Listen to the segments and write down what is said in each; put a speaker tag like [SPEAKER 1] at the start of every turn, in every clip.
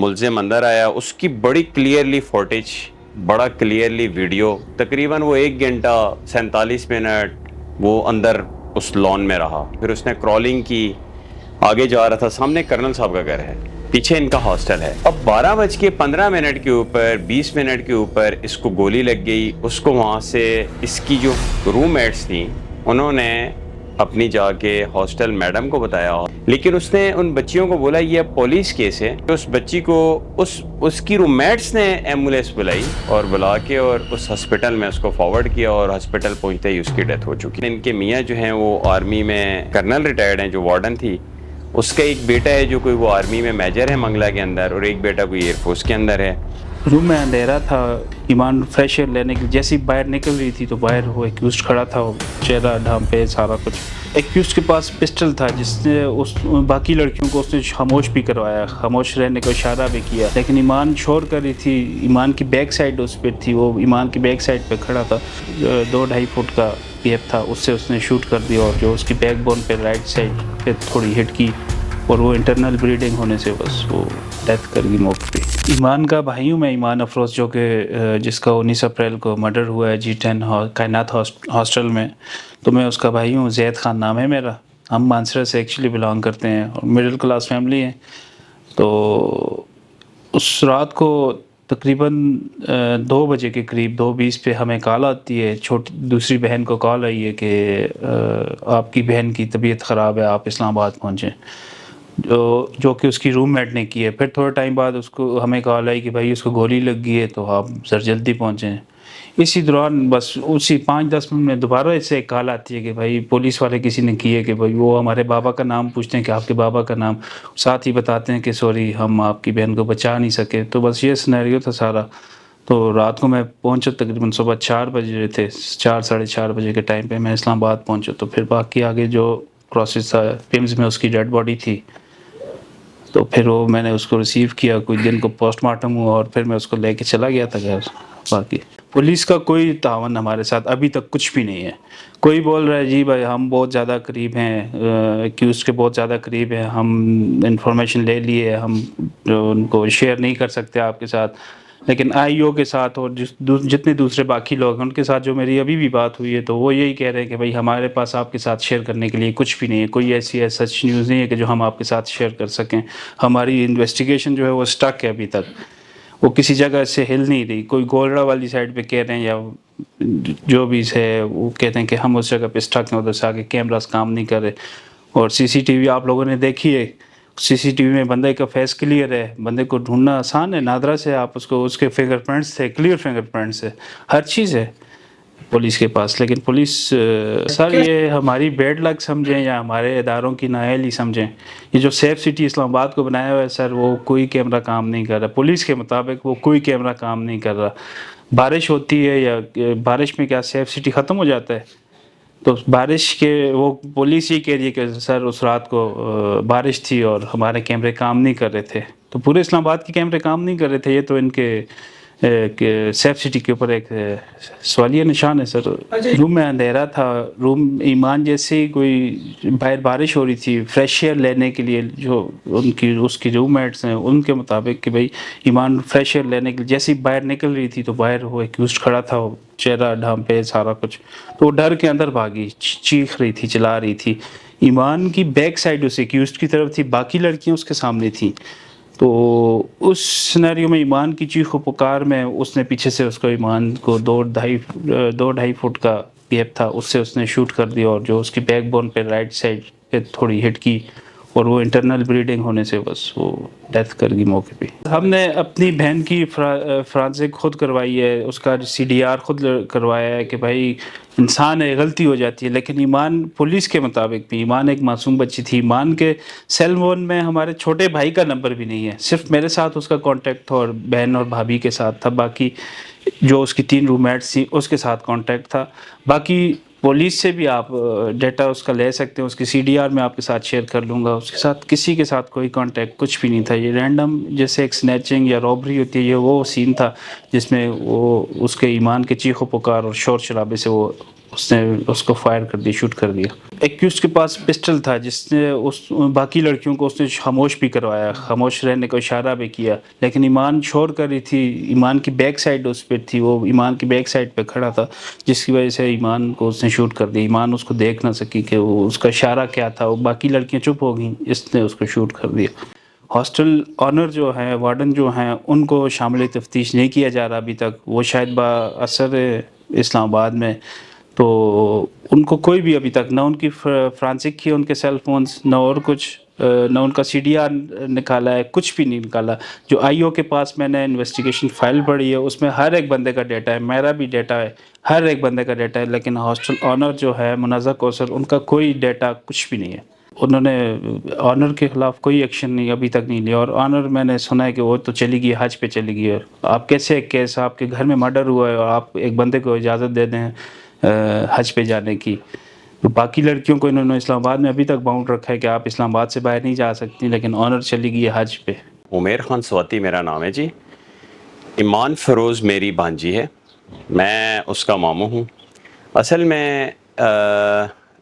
[SPEAKER 1] ملزم اندر آیا اس کی بڑی کلیئرلی فوٹیج، بڑا کلیئرلی ویڈیو، تقریباً وہ 1 گھنٹہ 47 منٹ وہ اندر اس لان میں رہا. پھر اس نے کرالنگ کی، آگے جا رہا تھا. سامنے کرنل صاحب کا گھر ہے، پیچھے ان کا ہاسٹل ہے. اب 12:15 کے اوپر 20 منٹ کے اوپر اس کو گولی لگ گئی. اس کو وہاں سے اس کی جو روم میٹس تھیں انہوں نے اپنی جا کے ہاسٹل میڈم کو بتایا، لیکن اس نے ان بچیوں کو بولا یہ پولیس کیس ہے. اس بچی کو اس کی روم میٹس نے ایمبولینس بلائی اور بلا کے اور اس ہسپتال میں اس کو فارورڈ کیا، اور ہسپتال پہنچتے ہی اس کی ڈیتھ ہو چکی. ان کے میاں جو ہیں وہ آرمی میں کرنل ریٹائرڈ ہیں، جو وارڈن تھی. اس کا ایک بیٹا ہے جو کوئی وہ آرمی میں میجر ہے منگلا کے اندر، اور ایک بیٹا کوئی ایئر فورس کے اندر ہے.
[SPEAKER 2] روم میں اندھیرا تھا. ایمان فریش ایئر لینے کے جیسی باہر نکل رہی تھی تو باہر وہ ایکیوزڈ کھڑا تھا، وہ چہرہ ڈھانپے سارا کچھ. ایکیوزڈ کے پاس پسٹل تھا جس نے باقی لڑکیوں کو اس نے خاموش بھی کروایا، خاموش رہنے کا اشارہ بھی کیا. لیکن ایمان شور کر رہی تھی. ایمان کی بیک سائڈ اس پہ تھی، وہ ایمان کی بیک سائڈ پہ کھڑا تھا. 2-2.5 فٹ کا گیپ تھا، اس سے اس نے شوٹ کر دیا، اور جو اس کی بیک بون پہ رائٹ سائڈ پہ تھوڑی ہٹ کی، اور وہ انٹرنل بلیڈنگ ہونے سے بس وہ ڈیتھ کر گئی موقع پہ. ایمان کا بھائی ہوں میں، ایمان افروز، جو کہ جس کا 19 اپریل کو مرڈر ہوا ہے G10 کائنات ہاسٹل میں. تو میں اس کا بھائی ہوں. زید خان نام ہے میرا. ہم مانسرا سے ایکچولی بلانگ کرتے ہیں اور مڈل کلاس فیملی ہے. تو اس رات کو تقریباً 2 بجے کے قریب 2:20 پہ ہمیں کال آتی ہے. دوسری بہن کو کال آئی ہے کہ آپ کی بہن کی طبیعت خراب ہے، آپ اسلام آباد پہنچیں، جو کہ اس کی روم میٹ نے کی ہے. پھر تھوڑا ٹائم بعد اس کو ہمیں کال آئی کہ بھائی اس کو گولی لگ گئی ہے تو آپ ذرا جلدی پہنچیں. اسی دوران بس اسی 5-10 منٹ میں دوبارہ اس سے ایک کال آتی ہے کہ بھائی پولیس والے کسی نے کی ہے، کہ بھائی وہ ہمارے بابا کا نام پوچھتے ہیں کہ آپ کے بابا کا نام، ساتھ ہی بتاتے ہیں کہ سوری ہم آپ کی بہن کو بچا نہیں سکے. تو بس یہ سینیریو تھا سارا. تو رات کو میں پہنچا تقریباً صبح 4 بجے تھے، 4-4:30 بجے کے ٹائم پہ میں اسلام آباد پہنچا. تو پھر باقی آگے جو پروسیس تھا، پمز میں اس کی ڈیڈ باڈی تھی، تو پھر وہ میں نے اس کو ریسیو کیا. کچھ دن کو پوسٹ مارٹم ہوا اور پھر میں اس کو لے کے چلا گیا تھا گھر. باقی پولیس کا کوئی تعاون ہمارے ساتھ ابھی تک کچھ بھی نہیں ہے. کوئی بول رہا ہے جی بھائی ہم بہت زیادہ قریب ہیں، ایکیوز کے بہت زیادہ قریب ہیں، ہم انفارمیشن لے لیے، ہم ان کو شیئر نہیں کر سکتے آپ کے ساتھ. لیکن آئی او کے ساتھ اور جتنے دوسرے باقی لوگ ہیں ان کے ساتھ جو میری ابھی بھی بات ہوئی ہے تو وہ یہی کہہ رہے ہیں کہ بھائی ہمارے پاس آپ کے ساتھ شیئر کرنے کے لیے کچھ بھی نہیں ہے. کوئی ایسی سچ نیوز نہیں ہے کہ جو ہم آپ کے ساتھ شیئر کر سکیں. ہماری انویسٹیگیشن جو ہے وہ سٹک ہے ابھی تک، وہ کسی جگہ سے ہل نہیں رہی. کوئی گولڑا والی سائڈ پہ کہہ رہے ہیں، یا جو بھی ہے وہ کہتے ہیں کہ ہم اس جگہ پہ سٹک ہیں، ادھر سے آگے کیمراز کام نہیں کر رہے. اور CCTV آپ لوگوں نے دیکھی ہے، CCTV میں بندے کا فیس کلیئر ہے. بندے کو ڈھونڈنا آسان ہے، نادرا سے آپ اس کو، اس کے فنگر پرنٹس تھے، کلیئر فنگر پرنٹس ہے، ہر چیز ہے پولیس کے پاس. لیکن پولیس سر یہ ہماری بیڈ لک سمجھیں یا ہمارے اداروں کی نااہلی سمجھیں، یہ جو سیف سٹی اسلام آباد کو بنایا ہوا ہے سر، وہ کوئی کیمرہ کام نہیں کر رہا. پولیس کے مطابق وہ کوئی کیمرہ کام نہیں کر رہا. بارش ہوتی ہے یا بارش میں کیا سیف سٹی ختم ہو جاتا ہے؟ تو بارش کے وہ پولیس ہی کہہ رہی ہے کہ سر اس رات کو بارش تھی اور ہمارے کیمرے کام نہیں کر رہے تھے. تو پورے اسلام آباد کے کیمرے کام نہیں کر رہے تھے. یہ تو ان کے سیف سٹی کے اوپر ایک سوالیہ نشان ہے سر. روم میں اندھیرا تھا. روم ایمان جیسے ہی کوئی باہر بارش ہو رہی تھی فریش ایئر لینے کے لیے، جو اس کی روم میٹس ہیں ان کے مطابق کہ بھائی ایمان فریش ایئر لینے کے لیے جیسے ہی باہر نکل رہی تھی تو باہر وہ ایکیوزڈ کھڑا تھا، وہ چہرہ ڈھانپے سارا کچھ. تو وہ ڈر کے اندر بھاگی، چیخ رہی تھی، چلا رہی تھی. ایمان کی بیک سائڈ اس ایکیوزڈ کی طرف تھی، باقی لڑکیاں اس کے سامنے تھیں. تو اس سینیریو میں ایمان کی چیخ و پکار میں اس نے پیچھے سے اس کو، ایمان کو 2-2.5 فٹ کا گیپ تھا، اس سے اس نے شوٹ کر دیا، اور جو اس کی بیک بون پہ رائٹ سائڈ پہ تھوڑی ہٹ کی، اور وہ انٹرنل بلیڈنگ ہونے سے بس وہ ڈیتھ کر گئی موقع پہ. ہم نے اپنی بہن کی فرانزک خود کروائی ہے، اس کا CDR خود کروایا ہے کہ بھائی انسان ہے، غلطی ہو جاتی ہے. لیکن ایمان پولیس کے مطابق بھی ایمان ایک معصوم بچی تھی. ایمان کے سیل فون میں ہمارے چھوٹے بھائی کا نمبر بھی نہیں ہے، صرف میرے ساتھ اس کا کانٹیکٹ تھا اور بہن اور بھابھی کے ساتھ تھا. باقی جو اس کی 3 روم میٹس تھیں اس کے ساتھ کانٹیکٹ تھا. باقی پولیس سے بھی آپ ڈیٹا اس کا لے سکتے ہیں، اس کی CDR میں آپ کے ساتھ شیئر کر لوں گا. اس کے ساتھ کسی کے ساتھ کوئی کانٹیکٹ کچھ بھی نہیں تھا. یہ رینڈم جیسے ایک سنیچنگ یا رابری ہوتی ہے، یہ وہ سین تھا جس میں وہ اس کے ایمان کے چیخ و پکار اور شور شرابے سے وہ اس نے اس کو فائر کر دیا، شوٹ کر دیا۔ ایکیوزڈ کے پاس پسٹل تھا جس نے اس باقی لڑکیوں کو اس نے خاموش بھی کروایا، خاموش رہنے کا اشارہ بھی کیا، لیکن ایمان شور کر رہی تھی، ایمان کی بیک سائڈ اس پہ تھی، وہ ایمان کی بیک سائڈ پہ کھڑا تھا، جس کی وجہ سے ایمان کو اس نے شوٹ کر دیا۔ ایمان اس کو دیکھ نہ سکی کہ وہ اس کا اشارہ کیا تھا، وہ باقی لڑکیاں چپ ہو گئیں، اس نے اس کو شوٹ کر دیا۔ ہاسٹل آنر جو ہیں، وارڈن جو ہیں، ان کو شامل تفتیش نہیں کیا جا رہا ابھی تک، وہ شاید با اثر اسلام آباد میں، تو ان کو کوئی بھی ابھی تک نہ ان کی فرانسک کی ان کے سیل فونز، نہ اور کچھ، نہ ان کا سی ڈی آر نکالا ہے، کچھ بھی نہیں نکالا۔ جو آئی او کے پاس میں نے انویسٹیگیشن فائل پڑھی ہے، اس میں ہر ایک بندے کا ڈیٹا ہے، میرا بھی ڈیٹا ہے، ہر ایک بندے کا ڈیٹا ہے، لیکن ہاسٹل آنر جو ہے منازع کوثر، ان کا کوئی ڈیٹا کچھ بھی نہیں ہے۔ انہوں نے آنر کے خلاف کوئی ایکشن نہیں ابھی تک نہیں لیا، اور آنر میں نے سنا ہے کہ وہ تو چلی گئی، حج پہ چلی گئی ہے۔ آپ کیسے ایک کیس، آپ کے گھر میں مرڈر ہوا ہے اور آپ ایک بندے کو اجازت دے دیں حج پہ جانے کی؟ تو باقی لڑکیوں کو انہوں نے اسلام آباد میں ابھی تک باؤنڈ رکھا ہے کہ آپ اسلام آباد سے باہر نہیں جا سکتی، لیکن آنر چلی گئی ہے حج پہ۔
[SPEAKER 1] عمیر خان سواتی میرا نام ہے جی۔ ایمان فیروز میری بھانجی ہے، میں اس کا ماموں ہوں۔ اصل میں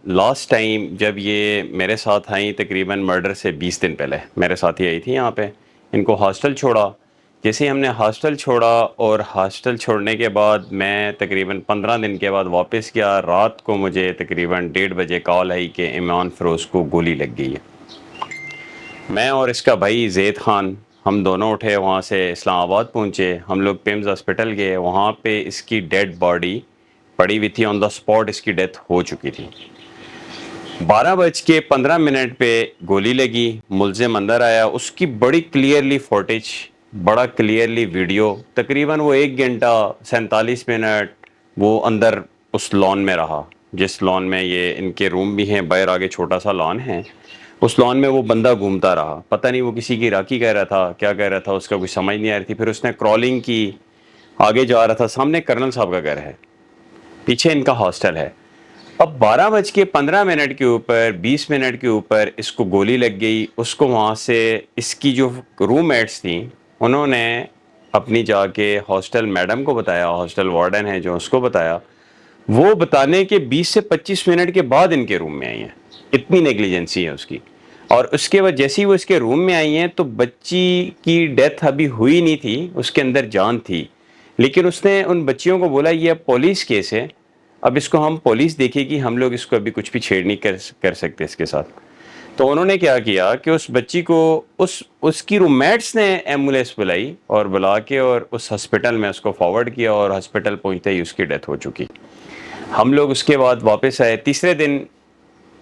[SPEAKER 1] لاسٹ ٹائم جب یہ میرے ساتھ آئیں، تقریباً مرڈر سے 20 دن پہلے میرے ساتھ ہی آئی تھی یہاں پہ، ان کو ہاسٹل چھوڑا۔ جیسے ہم نے ہاسٹل چھوڑا، اور ہاسٹل چھوڑنے کے بعد میں تقریباً 15 دن کے بعد واپس گیا، رات کو مجھے تقریباً 1:30 بجے کال آئی کہ ایمان فیروز کو گولی لگ گئی ہے۔ میں اور اس کا بھائی زید خان، ہم دونوں اٹھے، وہاں سے اسلام آباد پہنچے، ہم لوگ پیمز ہاسپٹل گئے، وہاں پہ اس کی ڈیڈ باڈی پڑی ہوئی تھی، آن دا اسپاٹ اس کی ڈیتھ ہو چکی تھی۔ 12:15 پہ گولی لگی، ملزم اندر آیا، اس کی بڑی کلیئرلی فوٹیج، بڑا کلیئرلی ویڈیو، تقریباً وہ 1 گھنٹہ 47 منٹ وہ اندر اس لان میں رہا، جس لان میں یہ ان کے روم بھی ہیں، باہر آگے چھوٹا سا لان ہے، اس لان میں وہ بندہ گھومتا رہا، پتہ نہیں وہ کسی کی راکی کہہ رہا تھا، کیا کہہ رہا تھا، اس کا کچھ سمجھ نہیں آ رہی تھی۔ پھر اس نے کرالنگ کی، آگے جا رہا تھا، سامنے کرنل صاحب کا گھر ہے، پیچھے ان کا ہاسٹل ہے۔ اب 12:15 کے اوپر 20 منٹ کے اوپر اس کو گولی لگ گئی۔ اس کو وہاں سے اس کی جو روم میٹس تھیں، انہوں نے اپنی جا کے ہاسٹل میڈم کو بتایا، ہاسٹل وارڈن ہے جو، اس کو بتایا، وہ بتانے کے 20 سے 25 منٹ کے بعد ان کے روم میں آئی ہیں۔ اتنی نیگلیجنسی ہے اس کی۔ اور اس کے بعد جیسے ہی وہ اس کے روم میں آئی ہیں تو بچی کی ڈیتھ ابھی ہوئی نہیں تھی، اس کے اندر جان تھی، لیکن اس نے ان بچیوں کو بولا یہ اب پولیس کیس ہے، اب اس کو ہم پولیس دیکھے گی، ہم لوگ اس کو ابھی کچھ بھی چھیڑ نہیں کر سکتے اس کے ساتھ۔ تو انہوں نے کیا کیا کہ اس بچی کو اس کی روم میٹس نے ایمبولینس بلائی، اور بلا کے اور اس ہسپٹل میں اس کو فارورڈ کیا، اور ہسپٹل پہنچتے ہی اس کی ڈیتھ ہو چکی۔ ہم لوگ اس کے بعد واپس آئے، تیسرے دن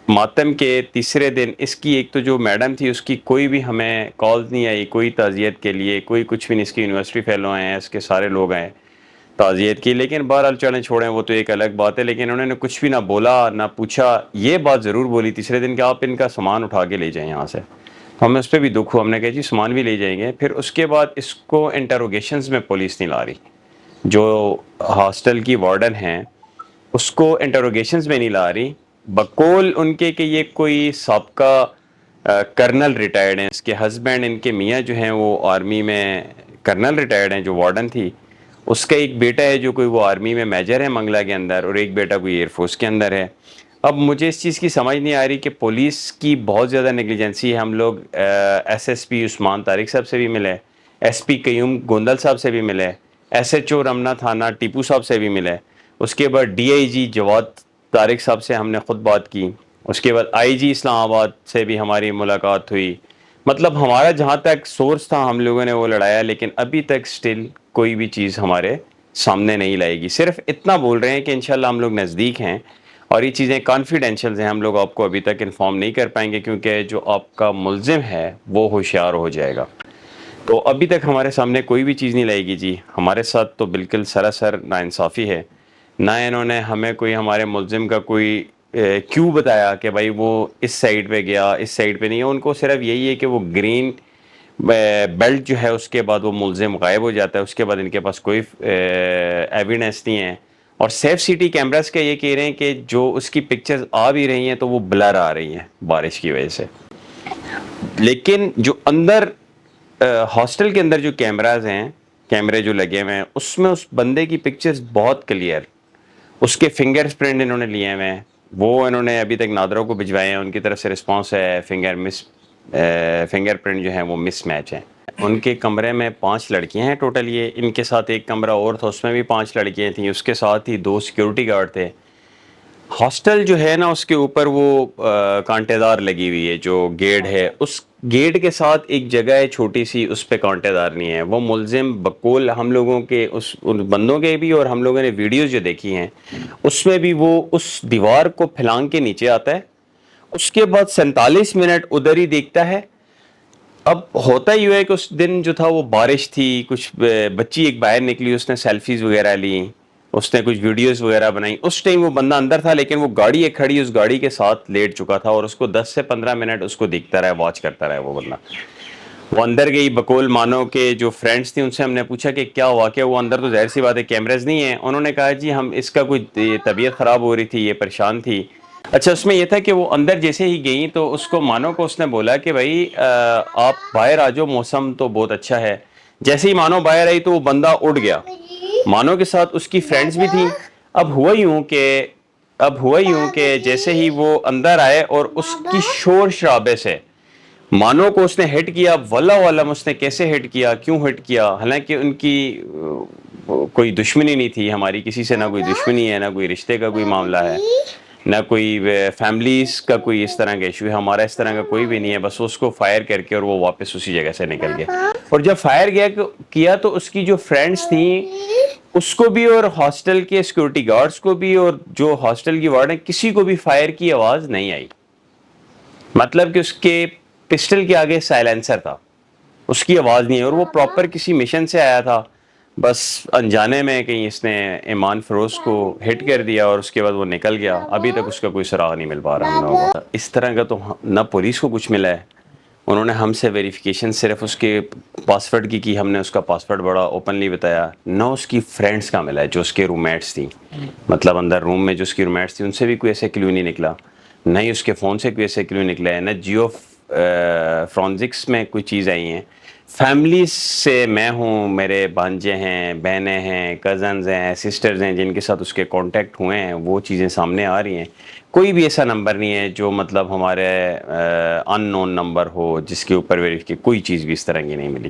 [SPEAKER 1] ماتم کے تیسرے دن اس کی ایک تو جو میڈم تھی اس کی کوئی بھی ہمیں کالز نہیں آئی، کوئی تعزیت کے لیے، کوئی کچھ بھی نہیں۔ اس کی یونیورسٹی فیلو آئے ہیں، اس کے سارے لوگ آئے تعزیت کی، لیکن بہرحال چلیں چھوڑیں، وہ تو ایک الگ بات ہے، لیکن انہوں نے کچھ بھی نہ بولا نہ پوچھا۔ یہ بات ضرور بولی تیسرے دن کہ آپ ان کا سامان اٹھا کے لے جائیں یہاں سے۔ تو ہمیں اس پہ بھی دکھ ہوا، ہم نے کہا جی سامان بھی لے جائیں گے۔ پھر اس کے بعد اس کو انٹروگیشنز میں پولیس نہیں لا رہی، جو ہاسٹل کی وارڈن ہیں اس کو انٹروگیشنز میں نہیں لا رہی، بقول ان کے کہ یہ کوئی سابقہ کرنل ریٹائرڈ ہیں، اس کے ہسبینڈ ان کے میاں جو ہیں وہ آرمی میں کرنل ریٹائرڈ ہیں، جو وارڈن تھی اس کا ایک بیٹا ہے جو کوئی وہ آرمی میں میجر ہے منگلا کے اندر، اور ایک بیٹا کوئی ایئر فورس کے اندر ہے۔ اب مجھے اس چیز کی سمجھ نہیں آ رہی کہ پولیس کی بہت زیادہ نیگلیجنسی ہے۔ ہم لوگ ایس پی عثمان طارق صاحب سے بھی ملے، ایس پی قیوم گوندل صاحب سے بھی ملے، SHO رمنا تھانہ ٹیپو صاحب سے بھی ملے، اس کے بعد DIG جواد طارق صاحب سے ہم نے خود بات کی، اس کے بعد IG اسلام آباد سے بھی ہماری ملاقات ہوئی۔ مطلب ہمارا جہاں تک سورس تھا ہم لوگوں نے وہ لڑایا، لیکن ابھی تک سٹل کوئی بھی چیز ہمارے سامنے نہیں لائے گی۔ صرف اتنا بول رہے ہیں کہ انشاءاللہ ہم لوگ نزدیک ہیں، اور یہ چیزیں کانفیڈینشیل ہیں، ہم لوگ آپ کو ابھی تک انفارم نہیں کر پائیں گے، کیونکہ جو آپ کا ملزم ہے وہ ہوشیار ہو جائے گا۔ تو ابھی تک ہمارے سامنے کوئی بھی چیز نہیں لائے گی جی۔ ہمارے ساتھ تو بالکل سراسر ناانصافی ہے، نہ انہوں نے ہمیں کوئی ہمارے ملزم کا کوئی کیوں بتایا کہ بھائی وہ اس سائیڈ پہ گیا، اس سائیڈ پہ نہیں ہے۔ ان کو صرف یہی ہے کہ وہ گرین بیلٹ جو ہے اس کے بعد وہ ملزم غائب ہو جاتا ہے، اس کے بعد ان کے پاس کوئی ایویڈنس نہیں ہے۔ اور سیف سٹی کیمراز کا یہ کہہ رہے ہیں کہ جو اس کی پکچرز آ بھی رہی ہیں تو وہ بلر آ رہی ہیں بارش کی وجہ سے، لیکن جو اندر ہاسٹل کے اندر جو کیمرے جو لگے ہوئے ہیں اس میں اس بندے کی پکچرز بہت کلیئر، اس کے فنگر پرنٹ انہوں نے لیے ہوئے ہیں, وہ انہوں نے ابھی تک نادرا کو بھجوائے ہیں, ان کی طرف سے رسپانس ہے فنگر پرنٹ جو ہیں وہ مس میچ ہیں. ان کے کمرے میں 5 لڑکیاں ہیں ٹوٹل, یہ ان کے ساتھ ایک کمرہ اور تھا اس میں بھی 5 لڑکیاں تھیں, اس کے ساتھ ہی 2 سیکیورٹی گارڈ تھے. ہاسٹل جو ہے نا اس کے اوپر وہ کانٹے دار لگی ہوئی ہے جو گیٹ ہے, اس گیٹ کے ساتھ ایک جگہ ہے چھوٹی سی, اس پہ کانٹے دار نہیں ہے. وہ ملزم بقول ہم لوگوں کے ان بندوں کے بھی, اور ہم لوگوں نے ویڈیوز جو دیکھی ہیں اس میں بھی وہ اس دیوار کو پھلانگ کے نیچے آتا ہے, اس کے بعد 47 منٹ ادھر ہی دیکھتا ہے. اب ہوتا ہی ہوا ہے کہ اس دن جو تھا وہ بارش تھی, کچھ بچی ایک باہر نکلی, اس نے سیلفیز وغیرہ لی, اس نے کچھ ویڈیوز وغیرہ بنائی. اس ٹائم وہ بندہ اندر تھا لیکن وہ گاڑی ایک کھڑی اس گاڑی کے ساتھ لیٹ چکا تھا, اور اس کو 10 سے 15 منٹ اس کو دیکھتا رہا, واچ کرتا رہا وہ بندہ. وہ اندر گئی, بقول مانو کے جو فرینڈس تھیں ان سے ہم نے پوچھا کہ کیا واقعہ, وہ اندر تو ظاہر سی بات ہے کیمرز نہیں ہیں. انہوں نے کہا جی ہم اس کا کوئی طبیعت خراب ہو رہی تھی, یہ پریشان تھی. اچھا اس میں یہ تھا کہ وہ اندر جیسے ہی گئیں تو اس کو مانو کو اس نے بولا کہ بھائی آپ باہر آ جاؤ, موسم تو بہت اچھا ہے. جیسے ہی مانو باہر آئی تو وہ بندہ اڑ گیا. مانو کے ساتھ اس کی فرینڈز بھی تھیں. اب ہوا یوں کہ جیسے ہی وہ اندر آئے اور اس کی شور شرابے سے مانو کو اس نے ہٹ کیا. واللہ عالم اس نے کیسے ہٹ کیا, کیوں ہٹ کیا, حالانکہ ان کی کوئی دشمنی نہیں تھی ہماری کسی سے, نہ کوئی دشمنی ہے, نہ کوئی رشتے کا کوئی معاملہ ہے, نہ کوئی فیملیز کا کوئی اس طرح کا ایشو ہے, ہمارا اس طرح کا کوئی بھی نہیں ہے. بس اس کو فائر کر کے اور وہ واپس اسی جگہ سے نکل گیا. اور جب فائر کیا تو اس کی جو فرینڈز تھیں اس کو بھی, اور ہاسٹل کے سیکورٹی گارڈز کو بھی, اور جو ہاسٹل کی وارڈن, کسی کو بھی فائر کی آواز نہیں آئی. مطلب کہ اس کے پسٹل کے آگے سائلنسر تھا, اس کی آواز نہیں ہے. اور وہ پراپر کسی مشن سے آیا تھا, بس انجانے میں کہیں اس نے ایمان فیروز کو ہٹ کر دیا اور اس کے بعد وہ نکل گیا. ابھی تک اس کا کوئی سراغ نہیں مل پا رہا ہم لوگوں کو. اس طرح کا تو نہ پولیس کو کچھ ملا ہے, انہوں نے ہم سے ویریفیکیشن صرف اس کے پاسورڈ کی ہم نے اس کا پاسورڈ بڑا اوپنلی بتایا. نہ اس کی فرینڈز کا ملا ہے جو اس کے روم میٹس تھیں, مطلب اندر روم میں جو اس کی روم میٹس تھیں ان سے بھی کوئی ایسے کلیو نہیں نکلا, نہ ہی اس کے فون سے کوئی ایسے کلیو نکلا ہے, نہ جیو فرانزکس میں کوئی چیز آئی ہیں. فیملیز سے میں ہوں, میرے بھانجے ہیں, بہنیں ہیں, کزنز ہیں, سسٹرز ہیں جن کے ساتھ اس کے کانٹیکٹ ہوئے ہیں, وہ چیزیں سامنے آ رہی ہیں. کوئی بھی ایسا نمبر نہیں ہے جو مطلب ہمارے ان نون نمبر ہو جس کے اوپر کوئی چیز بھی اس طرح کی نہیں ملی.